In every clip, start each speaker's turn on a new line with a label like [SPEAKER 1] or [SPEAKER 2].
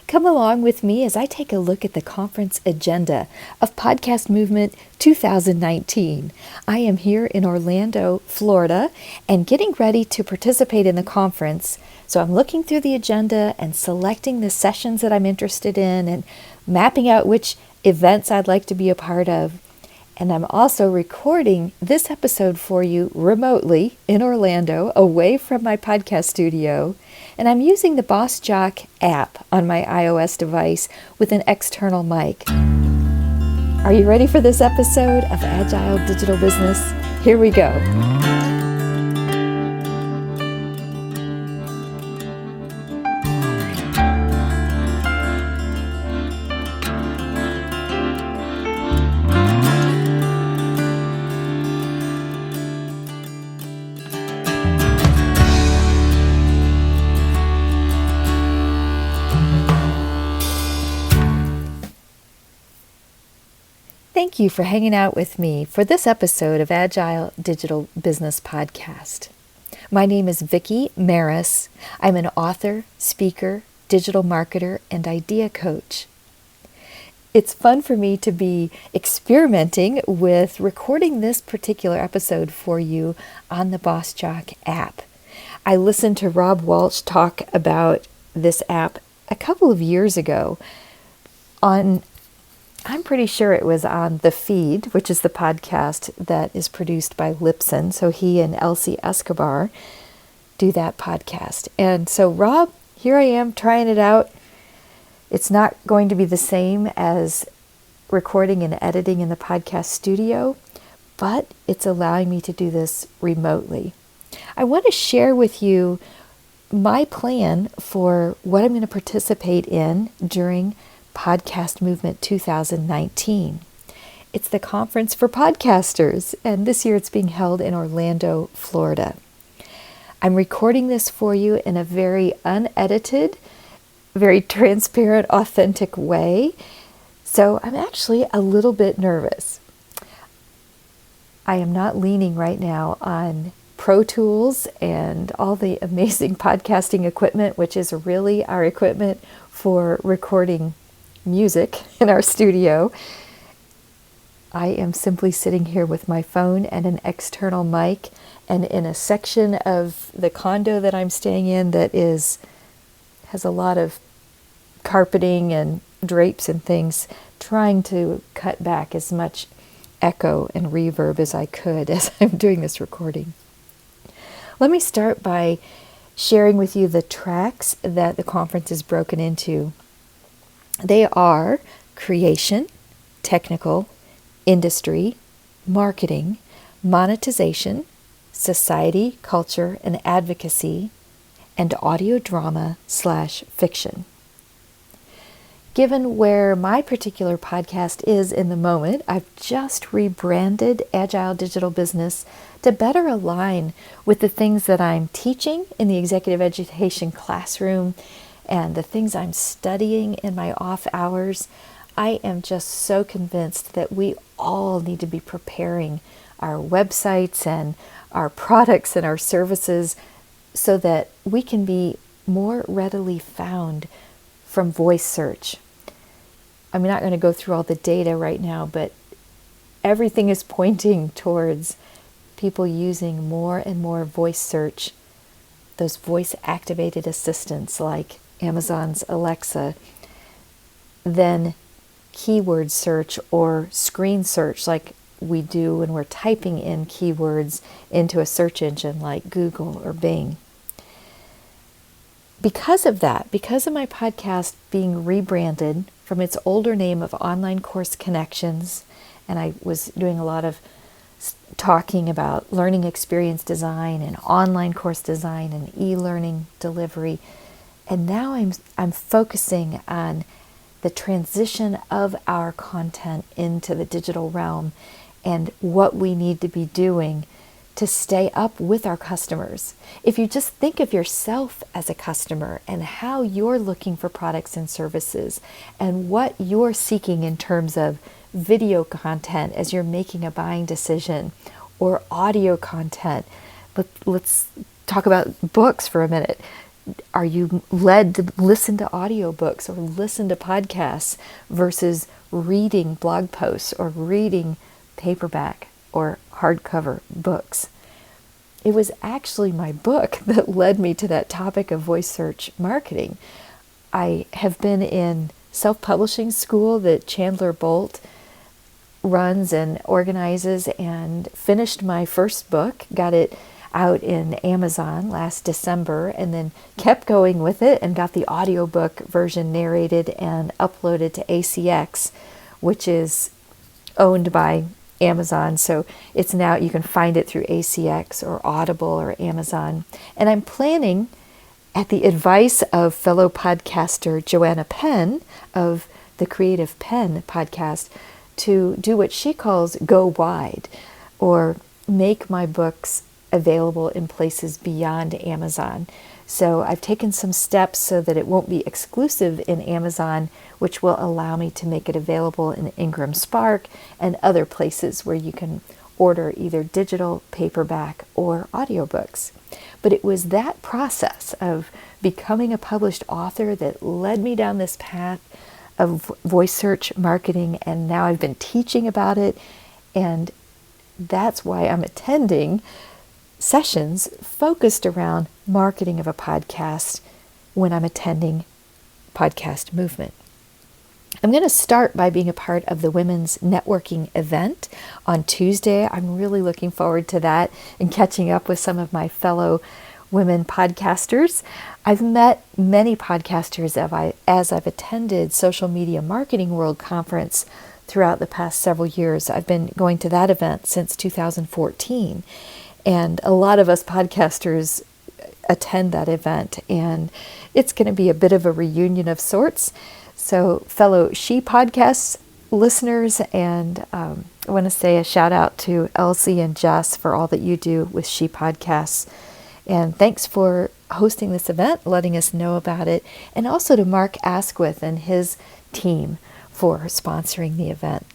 [SPEAKER 1] Come along with me as I take a look at the conference agenda of Podcast Movement 2019. I am here in Orlando, Florida, and getting ready to participate in the conference. So I'm looking through the agenda and selecting the sessions that I'm interested in and mapping out which events I'd like to be a part of. And I'm also recording this episode for you remotely in Orlando, away from my podcast studio. And I'm using the Bossjock app on my iOS device with an external mic. Are you ready for this episode of Agile Digital Business? Here we go. Thank you for hanging out with me for this episode of Agile Digital Business Podcast. My name is Vicki Maris. I'm an author, speaker, digital marketer, and idea coach. It's fun for me to be experimenting with recording this particular episode for you on the Bossjock app. I listened to Rob Walsh talk about this app a couple of years ago I'm pretty sure it was on The Feed, which is the podcast that is produced by Lipson. So he and Elsie Escobar do that podcast. And so Rob, here I am trying it out. It's not going to be the same as recording and editing in the podcast studio, but it's allowing me to do this remotely. I want to share with you my plan for what I'm going to participate in during Podcast Movement 2019. It's the conference for podcasters, and this year it's being held in Orlando, Florida. I'm recording this for you in a very unedited, very transparent, authentic way, so I'm actually a little bit nervous. I am not leaning right now on Pro Tools and all the amazing podcasting equipment, which is really our equipment for recording music in our studio. I am simply sitting here with my phone and an external mic, and in a section of the condo that I'm staying in that has a lot of carpeting and drapes and things, trying to cut back as much echo and reverb as I could as I'm doing this recording. Let me start by sharing with you the tracks that the conference is broken into. They are creation, technical, industry, marketing, monetization, society, culture, and advocacy, and audio drama/fiction. Given where my particular podcast is in the moment, I've just rebranded Agile Digital Business to better align with the things that I'm teaching in the executive education classroom and the things I'm studying in my off hours. I am just so convinced that we all need to be preparing our websites and our products and our services so that we can be more readily found from voice search. I'm not going to go through all the data right now, but everything is pointing towards people using more and more voice search, those voice-activated assistants like Amazon's Alexa, then keyword search or screen search like we do when we're typing in keywords into a search engine like Google or Bing. Because of that, because of my podcast being rebranded from its older name of Online Course Connections, and I was doing a lot of talking about learning experience design and online course design and e-learning delivery, and now I'm focusing on the transition of our content into the digital realm and what we need to be doing to stay up with our customers. If you just think of yourself as a customer and how you're looking for products and services and what you're seeking in terms of video content as you're making a buying decision or audio content, let's talk about books for a minute. Are you led to listen to audiobooks or listen to podcasts versus reading blog posts or reading paperback or hardcover books? It was actually my book that led me to that topic of voice search marketing. I have been in self-publishing school that Chandler Bolt runs and organizes, and finished my first book, got it out in Amazon last December, and then kept going with it and got the audiobook version narrated and uploaded to ACX, which is owned by Amazon. So it's now, you can find it through ACX or Audible or Amazon. And I'm planning, at the advice of fellow podcaster Joanna Penn of the Creative Penn podcast, to do what she calls go wide, or make my books available in places beyond Amazon. So I've taken some steps so that it won't be exclusive in Amazon, which will allow me to make it available in Ingram Spark and other places where you can order either digital, paperback, or audiobooks. But it was that process of becoming a published author that led me down this path of voice search marketing, and now I've been teaching about it, and that's why I'm attending sessions focused around marketing of a podcast when I'm attending Podcast Movement. I'm going to start by being a part of the women's networking event on Tuesday. I'm really looking forward to that and catching up with some of my fellow women podcasters. I've met many podcasters as I've attended Social Media Marketing World Conference throughout the past several years. I've been going to that event since 2014. And a lot of us podcasters attend that event, and it's going to be a bit of a reunion of sorts. So fellow She Podcasts listeners, and I want to say a shout out to Elsie and Jess for all that you do with She Podcasts. And thanks for hosting this event, letting us know about it, and also to Mark Asquith and his team for sponsoring the event.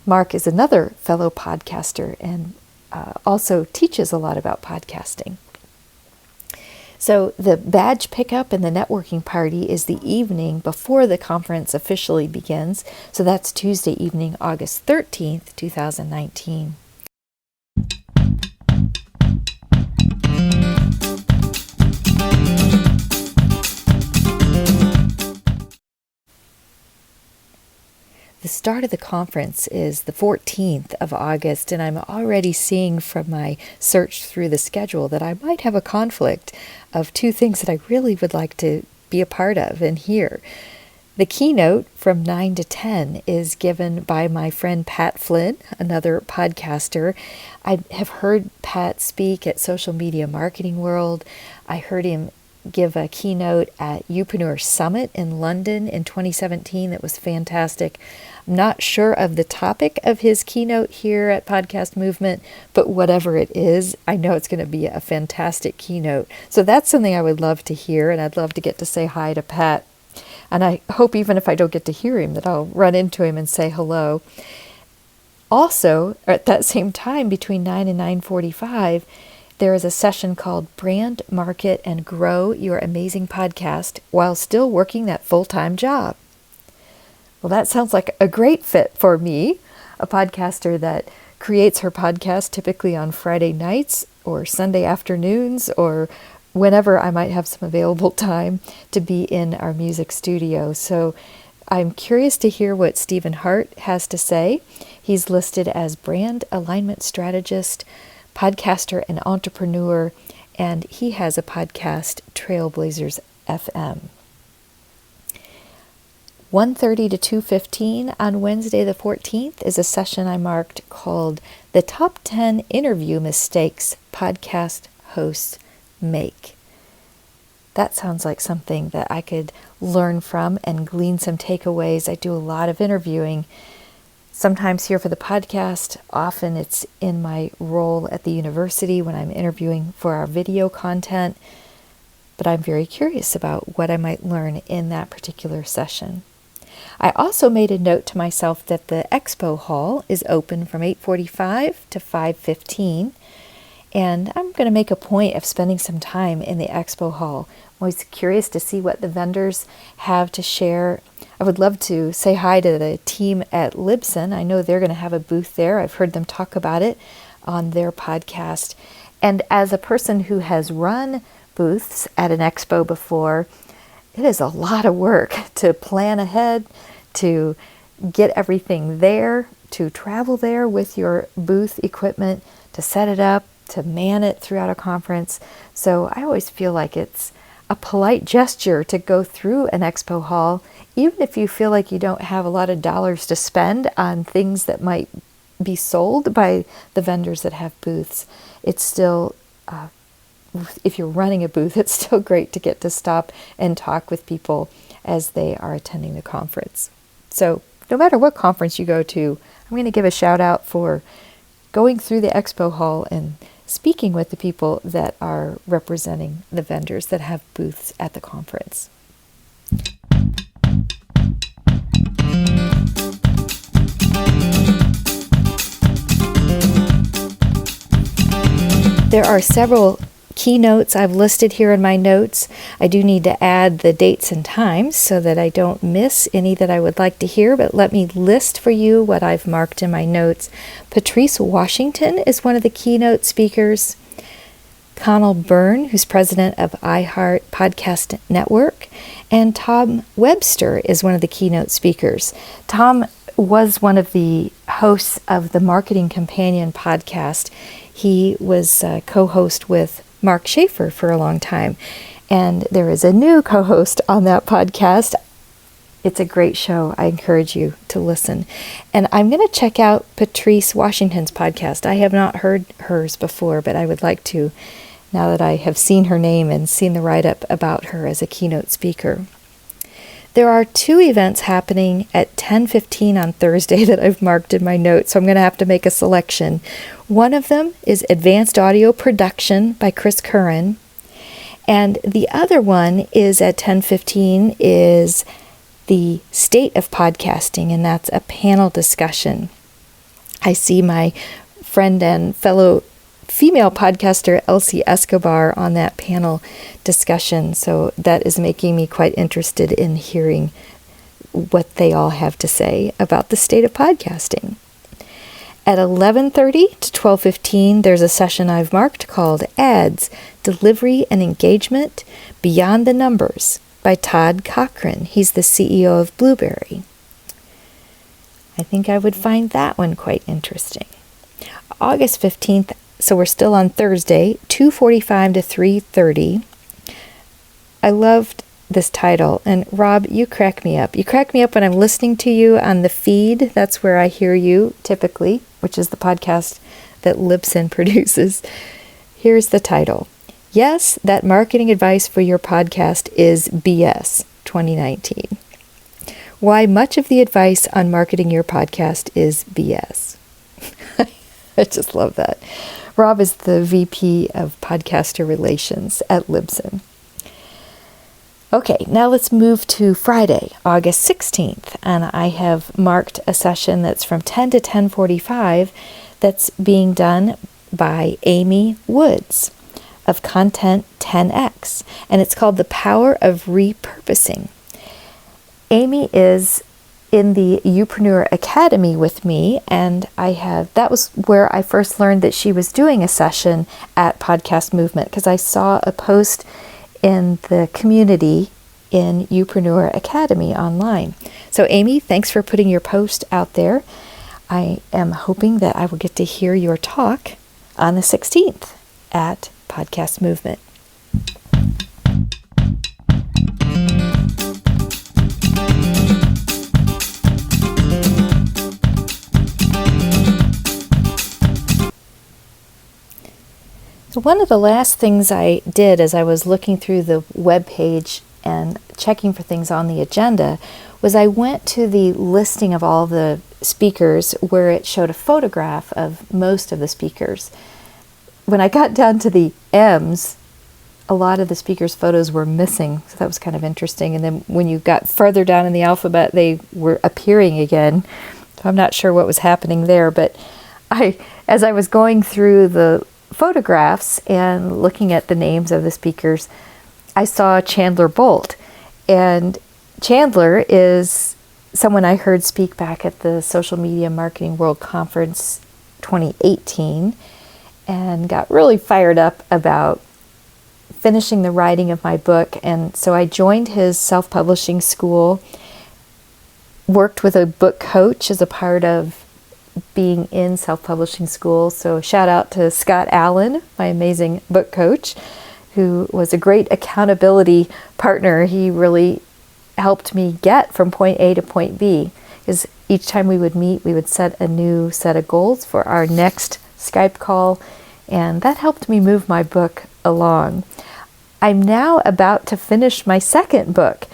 [SPEAKER 1] Mark is another fellow podcaster and also teaches a lot about podcasting. So the badge pickup and the networking party is the evening before the conference officially begins. So that's Tuesday evening, August 13th, 2019. The start of the conference is the 14th of August, and I'm already seeing from my search through the schedule that I might have a conflict of two things that I really would like to be a part of and hear. The keynote from 9 to 10 is given by my friend Pat Flynn, another podcaster. I have heard Pat speak at Social Media Marketing World. I heard him give a keynote at Upreneur Summit in London in 2017 that was fantastic. I'm not sure of the topic of his keynote here at Podcast Movement, but whatever it is, I know it's going to be a fantastic keynote. So that's something I would love to hear, and I'd love to get to say hi to Pat. And I hope even if I don't get to hear him, that I'll run into him and say hello. Also, at that same time, between 9 and 9:45, there is a session called Brand, Market, and Grow Your Amazing Podcast while still working that full-time job. Well, that sounds like a great fit for me, a podcaster that creates her podcast typically on Friday nights or Sunday afternoons or whenever I might have some available time to be in our music studio. So I'm curious to hear what Stephen Hart has to say. He's listed as brand alignment strategist, podcaster, and entrepreneur, and he has a podcast, Trailblazers FM. 1:30 to 2:15 on Wednesday the 14th is a session I marked called The Top 10 Interview Mistakes Podcast Hosts Make. That sounds like something that I could learn from and glean some takeaways. I do a lot of interviewing, sometimes here for the podcast. Often it's in my role at the university when I'm interviewing for our video content. But I'm very curious about what I might learn in that particular session. I also made a note to myself that the expo hall is open from 8:45 to 5:15. And I'm going to make a point of spending some time in the expo hall. I'm always curious to see what the vendors have to share. I would love to say hi to the team at Libsyn. I know they're going to have a booth there. I've heard them talk about it on their podcast. And as a person who has run booths at an expo before, it is a lot of work to plan ahead, to get everything there, to travel there with your booth equipment, to set it up, to man it throughout a conference. So I always feel like it's a polite gesture to go through an expo hall, even if you feel like you don't have a lot of dollars to spend on things that might be sold by the vendors that have booths. It's still, if you're running a booth, it's still great to get to stop and talk with people as they are attending the conference. So no matter what conference you go to, I'm going to give a shout out for going through the expo hall and speaking with the people that are representing the vendors that have booths at the conference. There are several keynotes I've listed here in my notes. I do need to add the dates and times so that I don't miss any that I would like to hear, but let me list for you what I've marked in my notes. Patrice Washington is one of the keynote speakers. Connell Byrne, who's president of iHeart Podcast Network, and Tom Webster is one of the keynote speakers. Tom was one of the hosts of the Marketing Companion podcast. He was a co-host with Mark Schaefer for a long time, and there is a new co-host on that podcast. It's a great show. I encourage you to listen. And I'm going to check out Patrice Washington's podcast. I have not heard hers before, but I would like to now that I have seen her name and seen the write-up about her as a keynote speaker. There are two events happening at 10:15 on Thursday that I've marked in my notes, so I'm going to have to make a selection. One of them is Advanced Audio Production by Chris Curran, and the other one is at 10:15 is the State of Podcasting, and that's a panel discussion. I see my friend and fellow female podcaster Elsie Escobar on that panel discussion, so that is making me quite interested in hearing what they all have to say about the state of podcasting. At 11:30 to 12:15, there's a session I've marked called Ads, Delivery and Engagement Beyond the Numbers by Todd Cochran. He's the CEO of Blueberry. I think I would find that one quite interesting. August 15th, so we're still on Thursday, 2:45 to 3:30. I loved this title, and Rob, you crack me up. You crack me up when I'm listening to you on the feed. That's where I hear you typically, which is the podcast that Libsyn produces. Here's the title. Yes, that marketing advice for your podcast is BS 2019. Why much of the advice on marketing your podcast is BS. I just love that. Rob is the VP of Podcaster Relations at Libsyn. Okay, now let's move to Friday, August 16th, and I have marked a session that's from 10 to 10:45 that's being done by Amy Woods of Content 10X, and it's called The Power of Repurposing. Amy is in the Youpreneur Academy with me, and that was where I first learned that she was doing a session at Podcast Movement, because I saw a post in the community in Youpreneur Academy online. So Amy, thanks for putting your post out there. I am hoping that I will get to hear your talk on the 16th at Podcast Movement. So one of the last things I did as I was looking through the web page and checking for things on the agenda was I went to the listing of all the speakers where it showed a photograph of most of the speakers. When I got down to the M's, a lot of the speakers' photos were missing, so that was kind of interesting. And then when you got further down in the alphabet, they were appearing again. So I'm not sure what was happening there, but as I was going through the photographs and looking at the names of the speakers, I saw Chandler Bolt. And Chandler is someone I heard speak back at the Social Media Marketing World Conference 2018 and got really fired up about finishing the writing of my book. And so I joined his self-publishing school, worked with a book coach as a part of being in self-publishing school. So shout out to Scott Allen, my amazing book coach, who was a great accountability partner. He really helped me get from point A to point B, because each time we would meet, we would set a new set of goals for our next Skype call, and that helped me move my book along. I'm now about to finish my second book,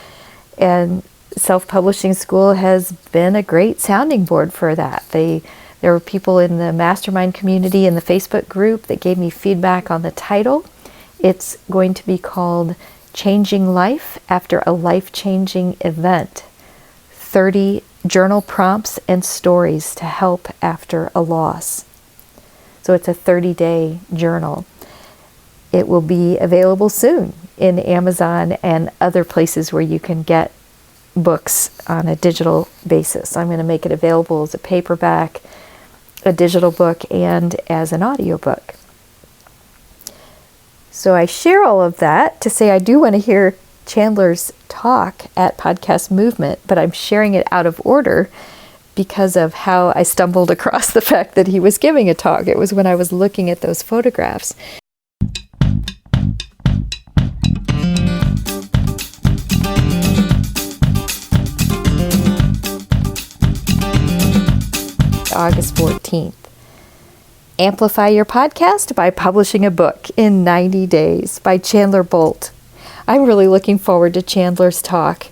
[SPEAKER 1] and self-publishing school has been a great sounding board for that. There were people in the mastermind community in the Facebook group that gave me feedback on the title. It's going to be called Changing Life After a Life-Changing Event, 30 Journal Prompts and Stories to Help After a Loss. So it's a 30-day journal. It will be available soon in Amazon and other places where you can get books on a digital basis. I'm going to make it available as a paperback, a digital book, and as an audiobook. So I share all of that to say I do want to hear Chandler's talk at Podcast Movement, but I'm sharing it out of order because of how I stumbled across the fact that he was giving a talk. It was when I was looking at those photographs. August 14th. Amplify your podcast by publishing a book in 90 days by Chandler Bolt. I'm really looking forward to Chandler's talk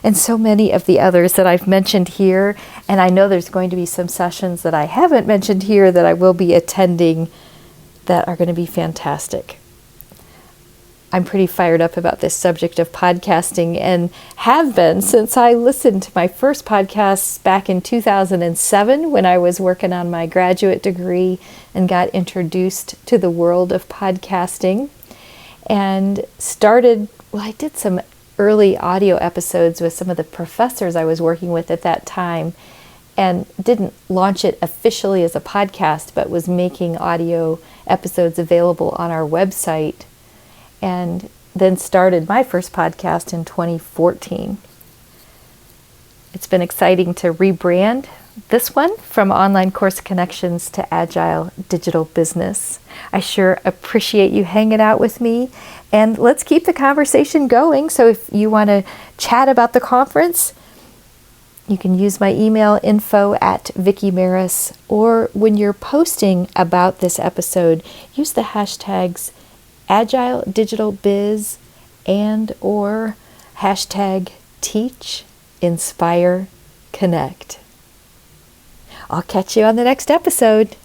[SPEAKER 1] and so many of the others that I've mentioned here. And I know there's going to be some sessions that I haven't mentioned here that I will be attending that are going to be fantastic. I'm pretty fired up about this subject of podcasting and have been since I listened to my first podcasts back in 2007 when I was working on my graduate degree and got introduced to the world of podcasting and I did some early audio episodes with some of the professors I was working with at that time and didn't launch it officially as a podcast, but was making audio episodes available on our website, and then started my first podcast in 2014. It's been exciting to rebrand this one from Online Course Connections to Agile Digital Business. I sure appreciate you hanging out with me, and let's keep the conversation going. So if you want to chat about the conference, you can use my email info@VickiMaris, or when you're posting about this episode, use the hashtags Agile Digital Biz and or hashtag Teach, Inspire, Connect. I'll catch you on the next episode.